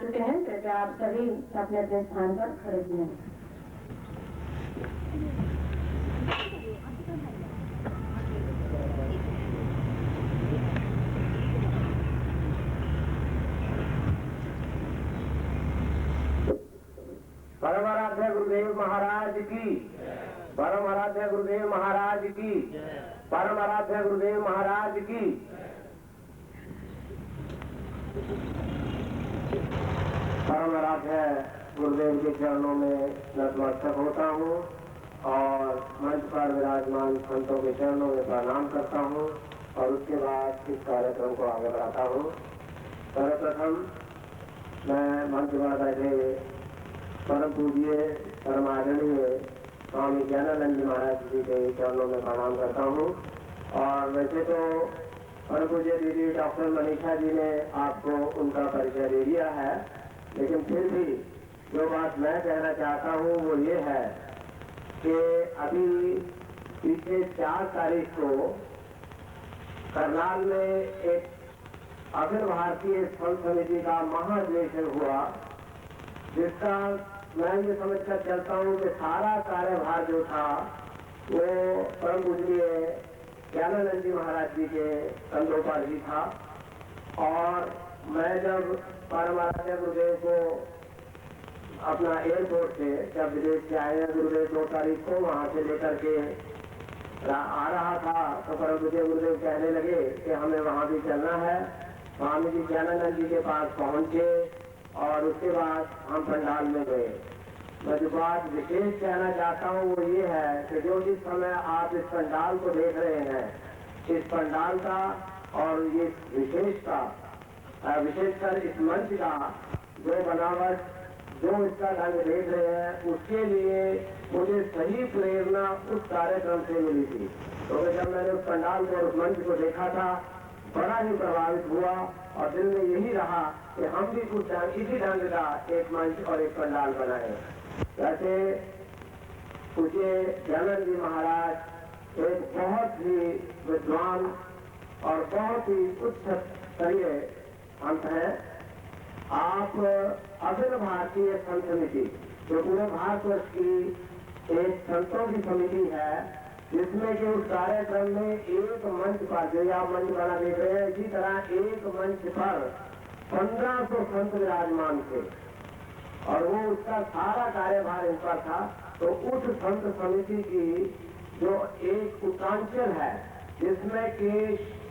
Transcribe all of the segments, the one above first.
चुके हैं। कृपया आप सभी अपने अपने स्थान पर खड़े हुए। परम आराध्य गुरुदेव महाराज की, परम आराध्य गुरुदेव महाराज की, परम आराध्य गुरुदेव महाराज की। परम आराध्य गुरुदेव के चरणों में नतमस्तक होता हूँ और मंच पर विराजमान संतों के चरणों में प्रणाम करता हूँ और उसके बाद इस कार्यक्रम को आगे बढ़ाता हूँ। सर्वप्रथम मैं मंच पर बैठे परम पूज्य परम आदरणीय स्वामी ज्ञानानंद जी महाराज जी के चरणों में प्रणाम करता हूँ। और वैसे तो परम पूज्य दीदी डॉक्टर मनीषा जी ने आपको उनका परिचय दे दिया है, लेकिन फिर भी जो बात मैं कहना चाहता हूँ वो ये है कि अभी पिछले 4 तारीख को करनाल में एक अखिल भारतीय संत समिति का महाधिवेशन हुआ, जिसका मैं ये समझकर चलता हूँ कि सारा कार्यभार जो था वो परम पूजनीय ज्ञानानंद जी महाराज जी के कंधों पर ही था। और मैं जब परमाराध्य गुरुदेव को अपना एयरपोर्ट से जब विदेश से आए हैं गुरुदेव 2 तारीख को वहाँ से लेकर के आ रहा था, तो परम पूज्य गुरुदेव कहने लगे कि हमें वहाँ भी चलना है। स्वामी जी ज्ञानानंद जी के पास पहुँचे और उसके बाद हम पंडाल में गए। मैं जो बात विशेष कहना चाहता हूँ वो ये है कि जो जिस समय आप इस पंडाल को देख रहे हैं, इस पंडाल का और ये विशेषकर इस मंच का जो बनावट, जो इसका ढंग देख रहे हैं, उसके लिए मुझे सही प्रेरणा उस कार्यक्रम से मिली थी। तो जब मैंने उस पंडाल को और उस मंच को देखा था, बड़ा ही प्रभावित हुआ और दिल में यही रहा कि हम भी कुछ इसी ढंग का एक मंच और एक पंडाल बनाए। वैसे पूज्य ज्ञानानंद जी महाराज एक बहुत ही विद्वान और बहुत ही उच्च स्तरीय संत हैं। आप अखिल भारतीय संत समिति जो पूरे भारतवर्ष की एक संतों की समिति है, जिसमें कि उस कार्यक्रम में एक मंच पर जो आप मंच बना देख रहे हैं, इसी तरह एक मंच पर 1500 संत विराजमान थे और वो उसका सारा कार्यभार इन पर था। तो उस संत समिति की जो एक उत्तरांचल है जिसमें कि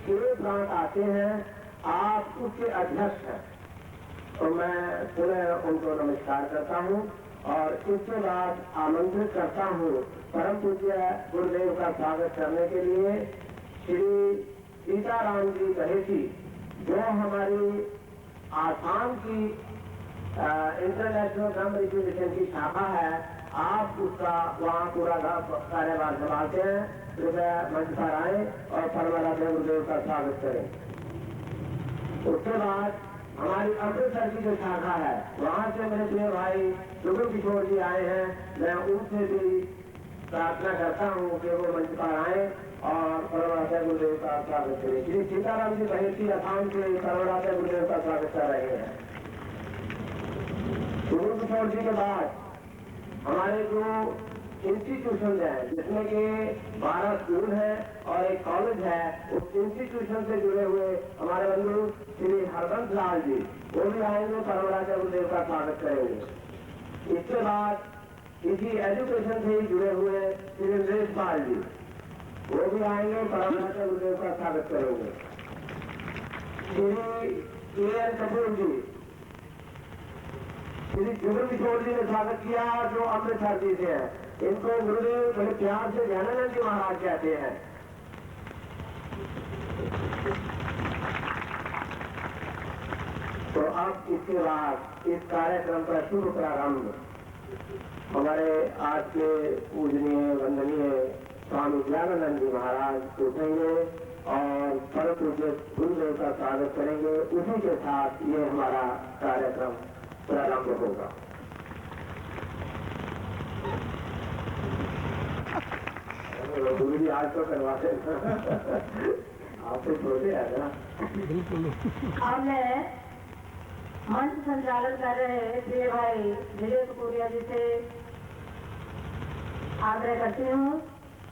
6 प्रांत आते हैं, आप उसके अध्यक्ष हैं। तो मैं पुनः उनको नमस्कार करता हूँ और इसके बाद आमंत्रित करता हूँ परम पूज्य गुरुदेव का स्वागत करने के लिए श्री सीताराम जी कहेती, जो हमारी आसाम की इंटरनेशनल ब्रह्म एजुकेशन की शाखा है, आप उसका वहाँ पूरा कार्यभार संभालते हैं। कृपया मंच पर आए और परमाराध्य गुरुदेव का स्वागत करें। उसके बाद हमारी अमृतसर की जो शाखा है, वहाँ से मेरे प्रिय भाई सुगम किशोर जी आए हैं। मैं उनसे भी प्रार्थना करता हूँ कि वो मंच पर आए और परमाराध्य गुरुदेव का स्वागत करें। श्री सीताराम जी बहेती असम से परमाराध्य गुरुदेव का स्वागत कर रहे हैं। सुगम किशोर जी के बाद हमारे जो इंस्टीट्यूशन है, जिसमें कि 12 स्कूल है और एक कॉलेज है, उस इंस्टीट्यूशन से जुड़े हुए हमारे बंधु श्री हरबंस लाल जी, वो भी आएंगे, परमाराध्य गुरुदेव का स्वागत करेंगे। इसके बाद इसी एजुकेशन से ही जुड़े हुए श्री नरेश पाल जी, वो भी आएंगे, परमाराध्य गुरुदेव का स्वागत करेंगे। श्री ए.एन. कपूर जी, श्री जुगल किशोर जी ने स्वागत किया जो अमृतसर जी से हैं। इनको गुरुदेव बड़े प्यार से ज्ञानानंद जी महाराज कहते हैं। तो अब इसके बाद इस कार्यक्रम का शुभ प्रारंभ हमारे आज के पूजनीय वंदनीय स्वामी ज्ञानानंद जी महाराज उठेंगे और परम पूज्य गुरुदेव का स्वागत करेंगे। उसी के साथ ये हमारा कार्यक्रम प्रारंभ होगा। गुरु जी आज तो करवाते आप तो छोटे हैं ना। अब मैं मंच संचालन कर रहे प्रिय भाई विजय कपूरिया जी से आग्रह करती हूँ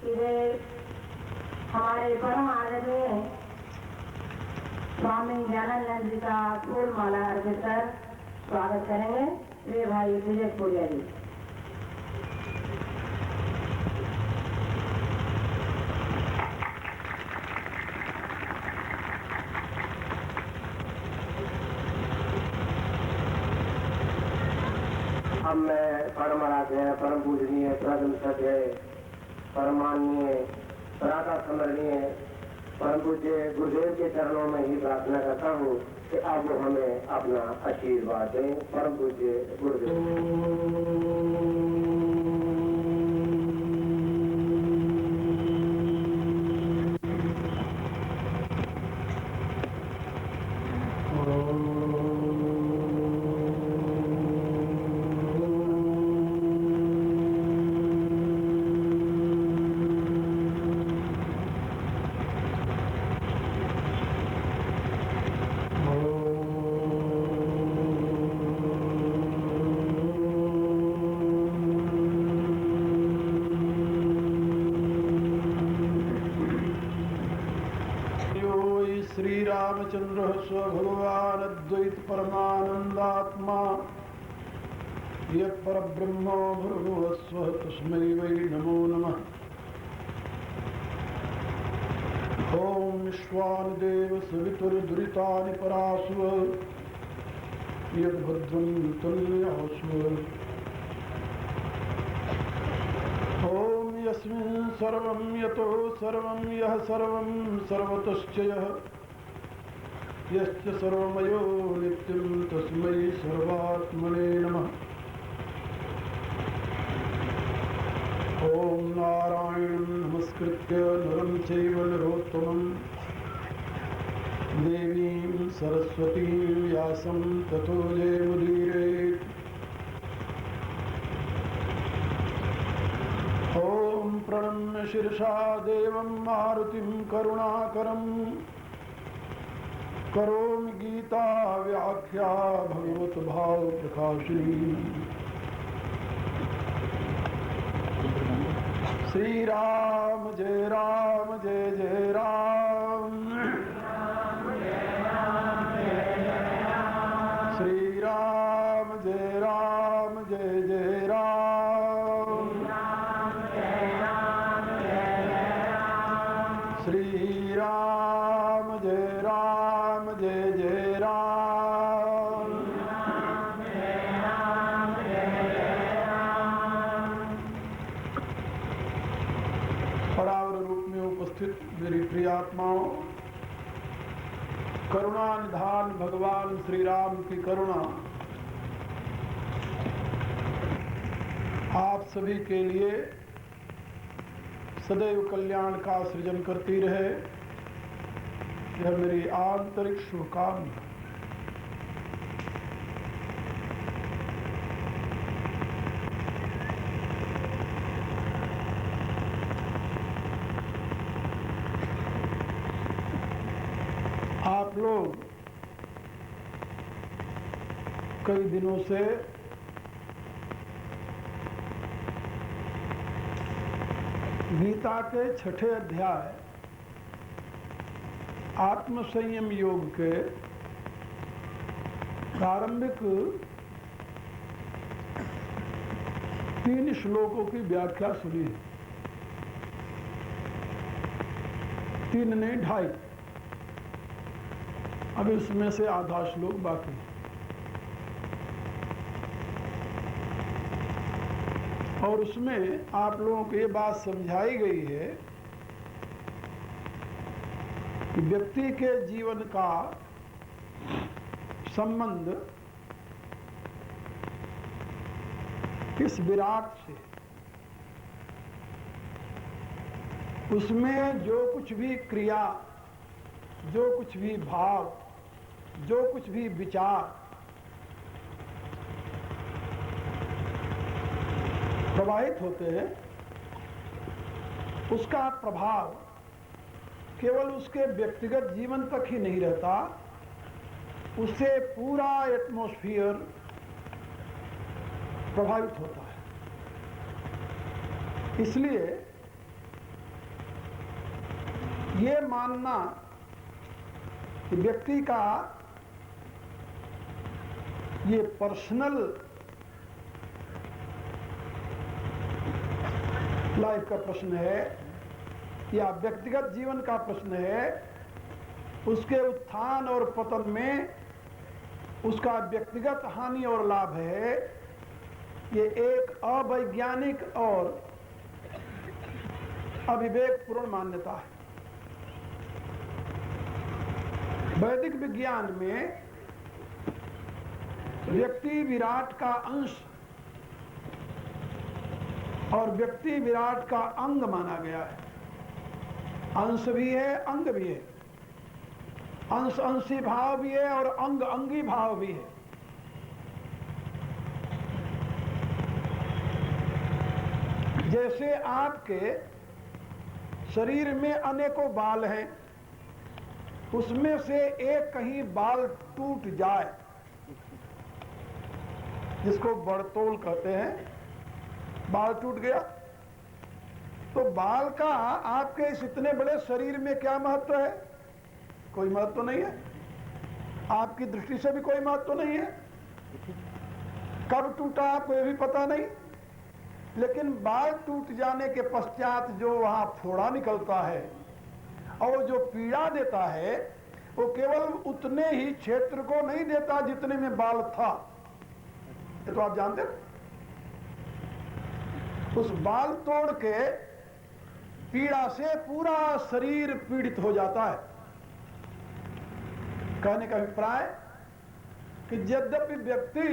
कि वे हमारे परम आदरणीय स्वामी ज्ञानानंद जी का फूल माला अर्पित कर स्वागत करेंगे। प्रिय भाई विजय कपूरिया जी। अब मैं परम आराध्य परम पूजनीय परम सत्य परमान्य प्रातः स्मरणीय परम पूज्य गुरुदेव के चरणों में ही प्रार्थना करता हूँ कि अब वो हमें अपना आशीर्वाद दें। परम पूज्य गुरुदेव। श्रीरामचंद्र स्वभगवान अद्वैत परमानंदात्मा यत्परब्रह्म भूर्भुवस्व तस्मै वै नमो नमः। ओम विश्वानदेव सवितुर्दुरितानि परासुव यद्भद्रं तुल्यासुव। ओम यस्मिन् सर्वं यतो सर्वं यः सर्वं सर्वतश्च यः यश्च सर्वमयो नित्यं तस्मै सर्वात्मने नमः। ओम नारायणं नमस्कृत्य नरं चैव नरोत्तमं देवीं सरस्वतीं व्यासं ततो जयमुदीरयेत्। ओम प्रणम्य शिरसा देवं मारुतिं करुणाकरं करोमि गीता व्याख्या भगवत भाव प्रकाशिनी। श्री राम जय जय राम। श्री राम जय जय राम। श्री राम जय जय राम। परावर रूप में उपस्थित मेरी प्रिय आत्माओं, करुणा निधान भगवान श्री राम की करुणा आप सभी के लिए सदैव कल्याण का सृजन करती रहे, यह मेरी आंतरिक शुभकामना। आप लोग कई दिनों से गीता के 6ठे अध्याय आत्म संयम योग के प्रारंभिक 3 श्लोकों की व्याख्या सुनी। 3 नहीं 2.5, अब इसमें से आधा श्लोक बाकी। और उसमें आप लोगों को ये बात समझाई गई है कि व्यक्ति के जीवन का संबंध इस विराट से, उसमें जो कुछ भी क्रिया, जो कुछ भी भाव, जो कुछ भी विचार प्रवाहित होते हैं, उसका प्रभाव केवल उसके व्यक्तिगत जीवन तक ही नहीं रहता, उससे पूरा एटमॉस्फेयर प्रभावित होता है। इसलिए ये मानना कि व्यक्ति का ये पर्सनल लाइफ का प्रश्न है या व्यक्तिगत जीवन का प्रश्न है, उसके उत्थान और पतन में उसका व्यक्तिगत हानि और लाभ है, ये एक अवैज्ञानिक और अविवेकपूर्ण मान्यता है। वैदिक विज्ञान में व्यक्ति विराट का अंश और व्यक्ति विराट का अंग माना गया है। अंश भी है, अंग भी है, अंश अंशी भाव भी है और अंग अंगी भाव भी है। जैसे आपके शरीर में अनेकों बाल हैं, उसमें से एक कहीं बाल टूट जाए, जिसको बड़तोल कहते हैं, बाल टूट गया, तो बाल का आपके इस इतने बड़े शरीर में क्या महत्व है? कोई महत्व नहीं है। आपकी दृष्टि से भी कोई महत्व नहीं है। कब टूटा आपको ये भी पता नहीं। लेकिन बाल टूट जाने के पश्चात जो वहां फोड़ा निकलता है और जो पीड़ा देता है, वो केवल उतने ही क्षेत्र को नहीं देता जितने में बाल था। ये तो आप जानते हैं। उस बाल तोड़ के पीड़ा से पूरा शरीर पीड़ित हो जाता है। कहने का अभिप्राय कि यद्यपि व्यक्ति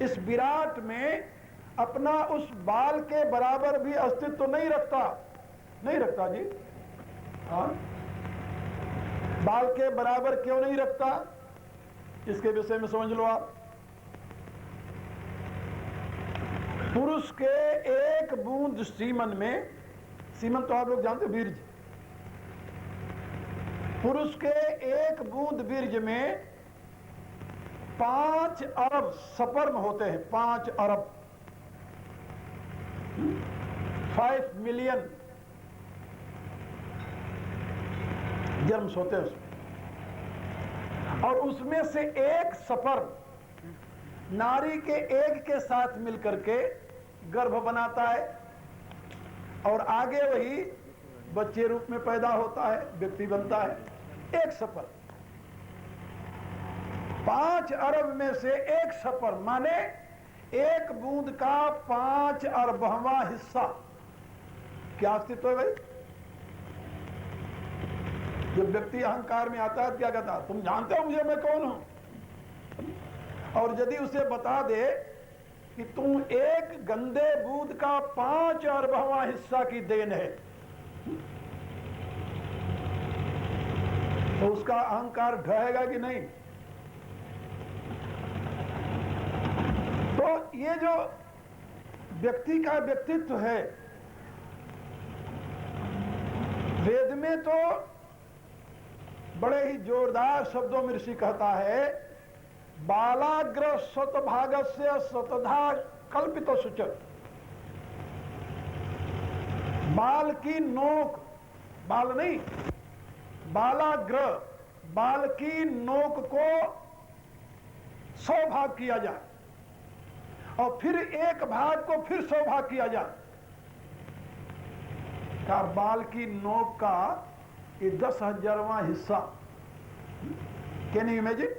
इस विराट में अपना उस बाल के बराबर भी अस्तित्व नहीं रखता जी। हाँ, बाल के बराबर क्यों नहीं रखता, इसके विषय में समझ लो आप। पुरुष के एक बूंद सीमन में, सीमन तो आप लोग जानते हो, वीर्य। पुरुष के एक बूंद वीर्य में 5 अरब स्पर्म होते हैं। 5 अरब, 5 मिलियन जर्म्स होते हैं उसमें। और उसमें से एक स्पर्म नारी के एग के साथ मिलकर के गर्भ बनाता है और आगे वही बच्चे रूप में पैदा होता है, व्यक्ति बनता है। एक स्पर्म, 5 अरब में से एक स्पर्म माने एक बूंद का 5 अरबवां हिस्सा। क्या अस्तित्व है भाई? जब व्यक्ति अहंकार में आता है क्या कहता है? तुम जानते हो मुझे, मैं कौन हूं? और यदि उसे बता दे कि तुम एक गंदे बूंद का 5 अरबवां हिस्सा की देन है, तो उसका अहंकार ढहेगा कि नहीं? तो ये जो व्यक्ति का व्यक्तित्व है, वेद में तो बड़े ही जोरदार शब्दों में ऋषि कहता है, बालाग्र स्वतभागस्य स्वतधा कल्पित शुच। बाल की नोक, बाल नहीं, बालाग्र, बाल की नोक को 100 भाग किया जाए और फिर एक भाग को फिर 100 भाग किया जाए। का बाल की नोक का ये 10,000वां हिस्सा। Can you imagine?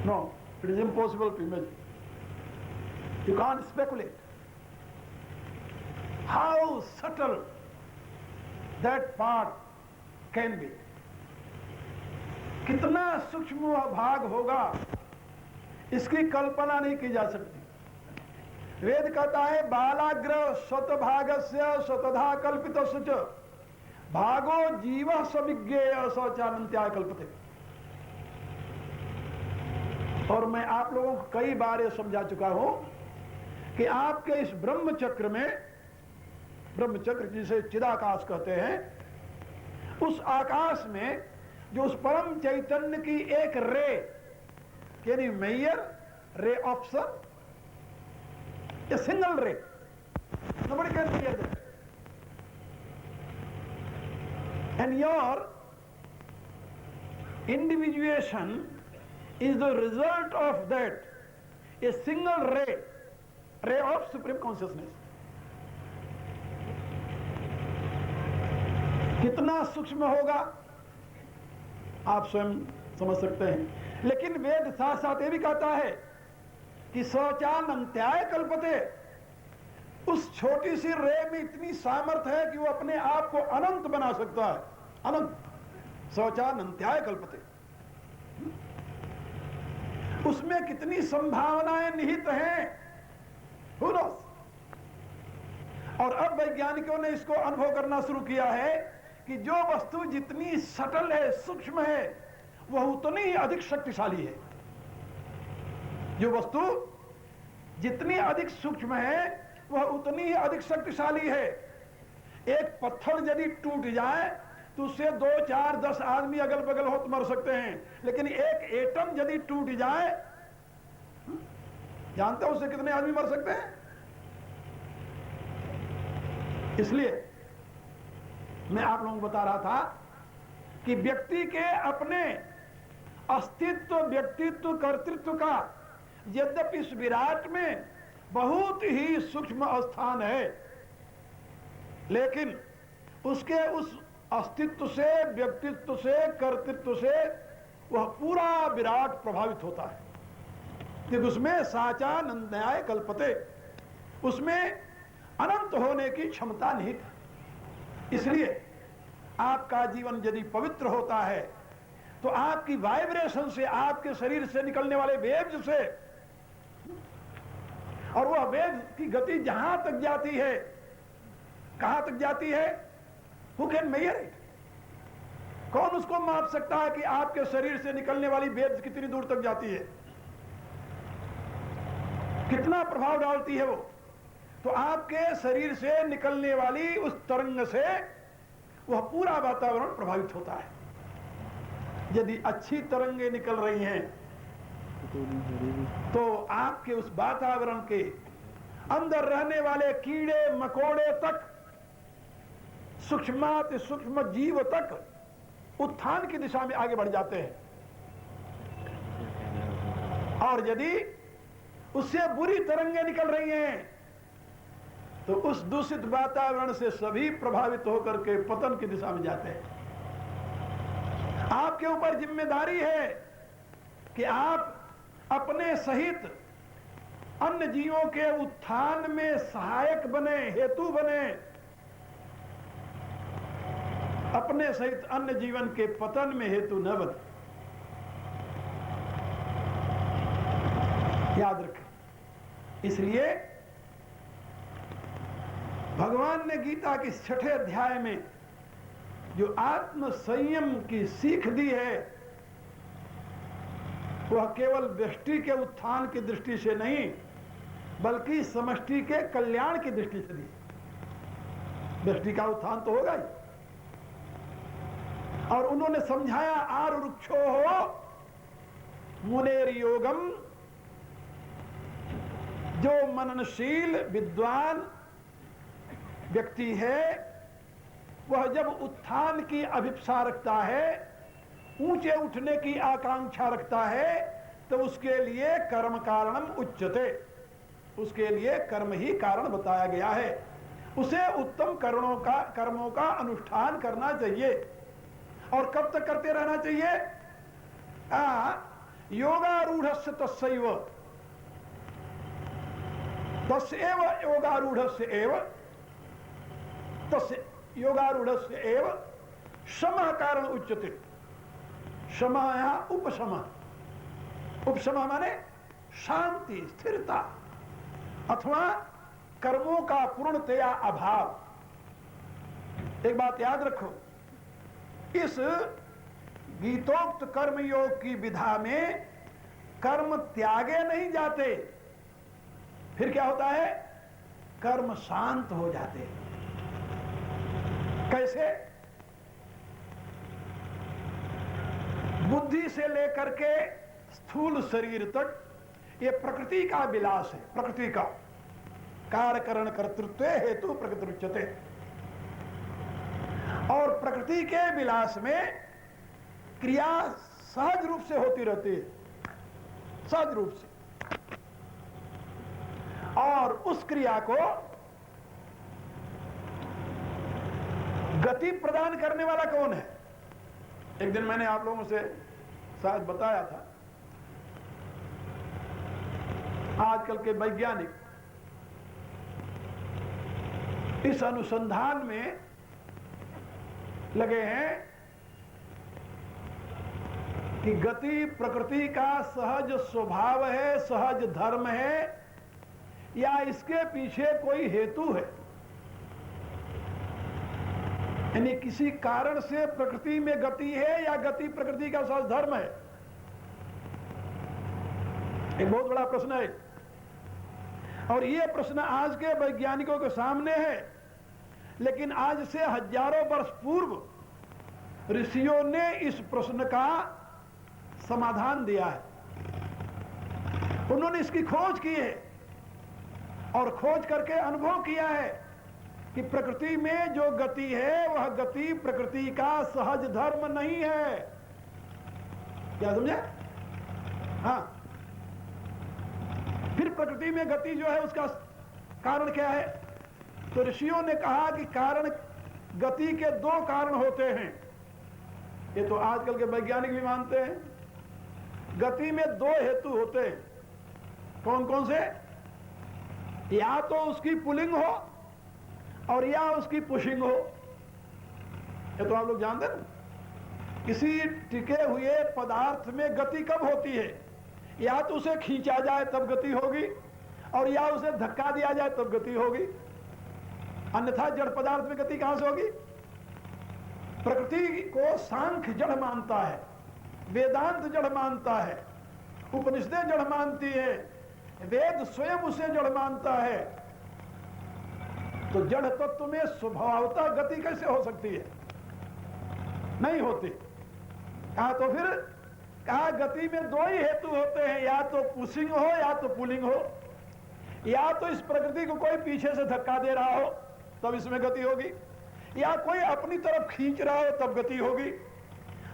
No, it is impossible to imagine. You can't speculate how subtle that part can be. कितना सूक्ष्म भाग होगा, इसकी कल्पना नहीं की जा सकती। वेद कहता है, बालाग्र स्वतभागस्य स्वतधा कल्पित शुच भागो जीव सविज्ञेय शौचानंत्याय कल्पते। और मैं आप लोगों को कई बार ये समझा चुका हूं कि आपके इस ब्रह्मचक्र में, ब्रह्मचक्र जिसे चिदाकाश कहते हैं, उस आकाश में जो उस परम चैतन्य की एक ray, can you measure ray of sun? A single ray, nobody can measure that. And your individuation is the result of that, a single ray of supreme consciousness. कितना सूक्ष्म होगा आप स्वयं समझ सकते हैं। लेकिन वेद साथ साथ ये भी कहता है कि शौचानंत्याय कल्पते, उस छोटी सी रे में इतनी सामर्थ्य है कि वो अपने आप को अनंत बना सकता है। अनंत, शौचानंत्याय कल्पते, उसमें कितनी संभावनाएं निहित हैं, Who knows? और अब वैज्ञानिकों ने इसको अनुभव करना शुरू किया है कि जो वस्तु जितनी सटल है, सूक्ष्म है, वह उतनी ही अधिक शक्तिशाली है। जो वस्तु जितनी अधिक सूक्ष्म है वह उतनी ही अधिक शक्तिशाली है। एक पत्थर यदि टूट जाए तो उससे 2, 4, 10 आदमी अगल बगल हो तो मर सकते हैं, लेकिन एक एटम यदि टूट जाए, जानते हो उससे कितने आदमी मर सकते हैं? इसलिए मैं आप लोगों को बता रहा था कि व्यक्ति के अपने अस्तित्व, व्यक्तित्व, कर्तृत्व का यद्यपि इस विराट में बहुत ही सूक्ष्म स्थान है, लेकिन उसके उस अस्तित्व से, व्यक्तित्व से, कर्तृत्व से वह पूरा विराट प्रभावित होता है, क्योंकि उसमें साचानंदयाय कल्पते, उसमें अनंत होने की क्षमता निहित है। इसलिए आपका जीवन यदि पवित्र होता है तो आपकी वाइब्रेशन से, आपके शरीर से निकलने वाले वेव्स से, और वह वेव की गति जहां तक जाती है, कहां तक जाती है, हु कैन मेजर इट? कौन उसको माप सकता है कि आपके शरीर से निकलने वाली वेव्स कितनी दूर तक जाती है, कितना प्रभाव डालती है वो? तो आपके शरीर से निकलने वाली उस तरंग से वह पूरा वातावरण प्रभावित होता है। यदि अच्छी तरंगें निकल रही हैं तो आपके उस वातावरण के अंदर रहने वाले कीड़े मकोड़े तक, सूक्ष्माति सूक्ष्म जीव तक उत्थान की दिशा में आगे बढ़ जाते हैं। और यदि उससे बुरी तरंगें निकल रही हैं तो उस दूषित वातावरण से सभी प्रभावित होकर के पतन की दिशा में जाते हैं। आपके ऊपर जिम्मेदारी है कि आप अपने सहित अन्य जीवों के उत्थान में सहायक बने, हेतु बने, अपने सहित अन्य जीवन के पतन में हेतु न बने। याद रखें। इसलिए भगवान ने गीता के 6ठे अध्याय में जो आत्म संयम की सीख दी है वह केवल व्यष्टि के उत्थान की दृष्टि से नहीं बल्कि समष्टि के कल्याण की दृष्टि से दी। व्यष्टि का उत्थान तो होगा ही, और उन्होंने समझाया आरुक्षो हो मुनेर योगम, जो मननशील विद्वान व्यक्ति है वह जब उत्थान की अभिप्सा रखता है, ऊंचे उठने की आकांक्षा रखता है, तो उसके लिए कर्म कारणम उच्यते, उसके लिए कर्म ही कारण बताया गया है। उसे उत्तम कर्मों का अनुष्ठान करना चाहिए। और कब तक करते रहना चाहिए? योगारूढ़स्य तस्यैव, तस्यैव योगारूढ़स्य एव, तस्य योगारूढ़स्य एव शमः कारण उच्यते। शमः यहाँ उपशमः, उपशमः माने शांति, स्थिरता, अथवा कर्मों का पूर्णतया अभाव। एक बात याद रखो, इस गीतोक्त कर्मयोग की विधा में कर्म त्यागे नहीं जाते, फिर क्या होता है? कर्म शांत हो जाते। कैसे? बुद्धि से लेकर के स्थूल शरीर तक ये प्रकृति का विलास है। प्रकृति का कार्यकरण कर्तृत्व हेतु प्रकृति उच्यते। और प्रकृति के विलास में क्रिया सहज रूप से होती रहती है, सहज रूप से। और उस क्रिया को गति प्रदान करने वाला कौन है? एक दिन मैंने आप लोगों से शायद बताया था, आजकल के वैज्ञानिक इस अनुसंधान में लगे हैं कि गति प्रकृति का सहज स्वभाव है, सहज धर्म है, या इसके पीछे कोई हेतु है। यानी किसी कारण से प्रकृति में गति है या गति प्रकृति का सहज धर्म है। एक बहुत बड़ा प्रश्न है और यह प्रश्न आज के वैज्ञानिकों के सामने है, लेकिन आज से हजारों वर्ष पूर्व ऋषियों ने इस प्रश्न का समाधान दिया है। उन्होंने इसकी खोज की है और खोज करके अनुभव किया है कि प्रकृति में जो गति है वह गति प्रकृति का सहज धर्म नहीं है। क्या समझे? हाँ, फिर प्रकृति में गति जो है उसका कारण क्या है? तो ऋषियों ने कहा कि कारण, गति के दो कारण होते हैं। ये तो आजकल के वैज्ञानिक भी मानते हैं। गति में दो हेतु होते हैं। कौन कौन से? या तो उसकी पुलिंग हो और या उसकी पुशिंग हो। ये तो आप लोग जानते हैं। किसी टिके हुए पदार्थ में गति कब होती है? या तो उसे खींचा जाए तब गति होगी, और या उसे धक्का दिया जाए तब गति होगी। अन्यथा जड़ पदार्थ में गति कहां से होगी? प्रकृति को सांख्य जड़ मानता है, वेदांत जड़ मानता है, उपनिषदें जड़ मानती है, वेद स्वयं उसे जड़ मानता है। तो जड़ तत्व में स्वभावतः गति कैसे हो सकती है? नहीं होती। कहा तो फिर कहा गति में दो ही हेतु होते हैं, या तो पुशिंग हो या तो पुलिंग हो। या तो इस प्रकृति को कोई पीछे से धक्का दे रहा हो तब इसमें गति होगी, या कोई अपनी तरफ खींच रहा हो तब गति होगी।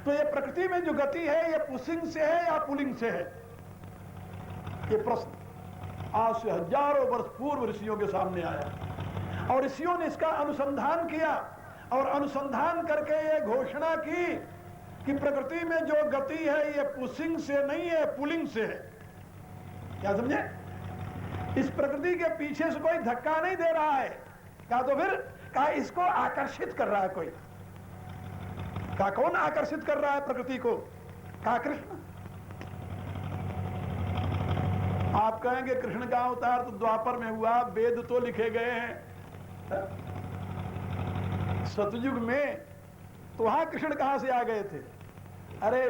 तो ये प्रकृति में जो गति है ये पुशिंग से है या पुलिंग से है? ये प्रश्न आज से हजारों वर्ष पूर्व ऋषियों के सामने आया और ऋषियों ने इसका अनुसंधान किया और अनुसंधान करके ये घोषणा की कि प्रकृति में जो गति है ये पुशिंग से नहीं है, पुलिंग से है। क्या समझे? इस प्रकृति के पीछे से कोई धक्का नहीं दे रहा है। कहा तो फिर कहा इसको आकर्षित कर रहा है कोई। कहा कौन आकर्षित कर रहा है प्रकृति को? कहा कृष्ण। आप कहेंगे कृष्ण का अवतार तो द्वापर में हुआ, वेद तो लिखे गए हैं। सतयुग में तो वहां कृष्ण कहां से आ गए थे? अरे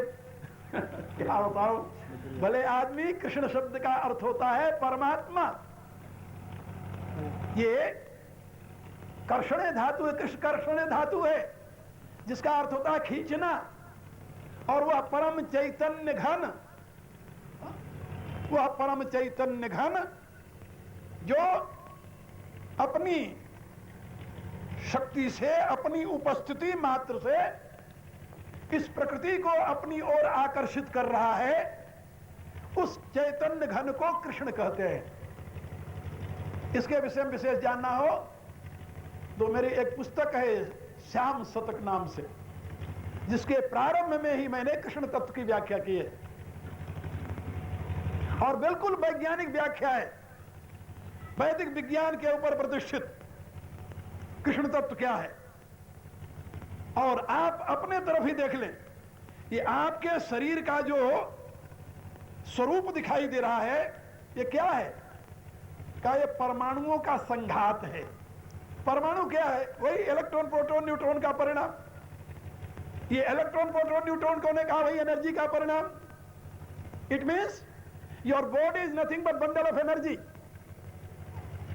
क्या बताओ, भले आदमी, कृष्ण शब्द का अर्थ होता है परमात्मा। ये कर्षणे धातु है, कृष्ण कर्षणे धातु है जिसका अर्थ होता है खींचना। और वह परम चैतन्य घन, वह परम चैतन्य घन जो अपनी शक्ति से, अपनी उपस्थिति मात्र से इस प्रकृति को अपनी ओर आकर्षित कर रहा है, उस चैतन्य घन को कृष्ण कहते हैं। इसके विषय में विशेष जानना हो तो मेरी एक पुस्तक है श्याम शतक नाम से, जिसके प्रारंभ में ही मैंने कृष्ण तत्व की व्याख्या की है और बिल्कुल वैज्ञानिक व्याख्या है, वैदिक विज्ञान के ऊपर प्रतिष्ठित कृष्ण तत्व क्या है। और आप अपने तरफ ही देख लें, ये आपके शरीर का जो स्वरूप दिखाई दे रहा है ये क्या है? क्या ये परमाणुओं का संघात है। परमाणु क्या है? वही इलेक्ट्रॉन प्रोटॉन न्यूट्रॉन का परिणाम। ये इलेक्ट्रॉन प्रोटॉन न्यूट्रॉन को ने कहा वही एनर्जी का परिणाम। It means your body is nothing but bundle of energy,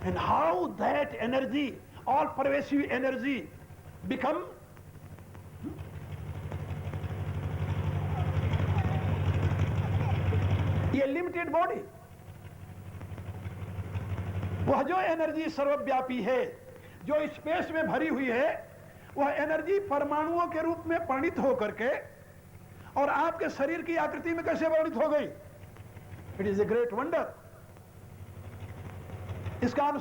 and how that energy, all pervasive energy become limited body. वह जो एनर्जी सर्वव्यापी है, जो स्पेस में भरी हुई है, वह एनर्जी परमाणुओं के रूप में परिणित होकर के और आपके शरीर की आकृति में कैसे परिणित हो गई? It is a great wonder. इसका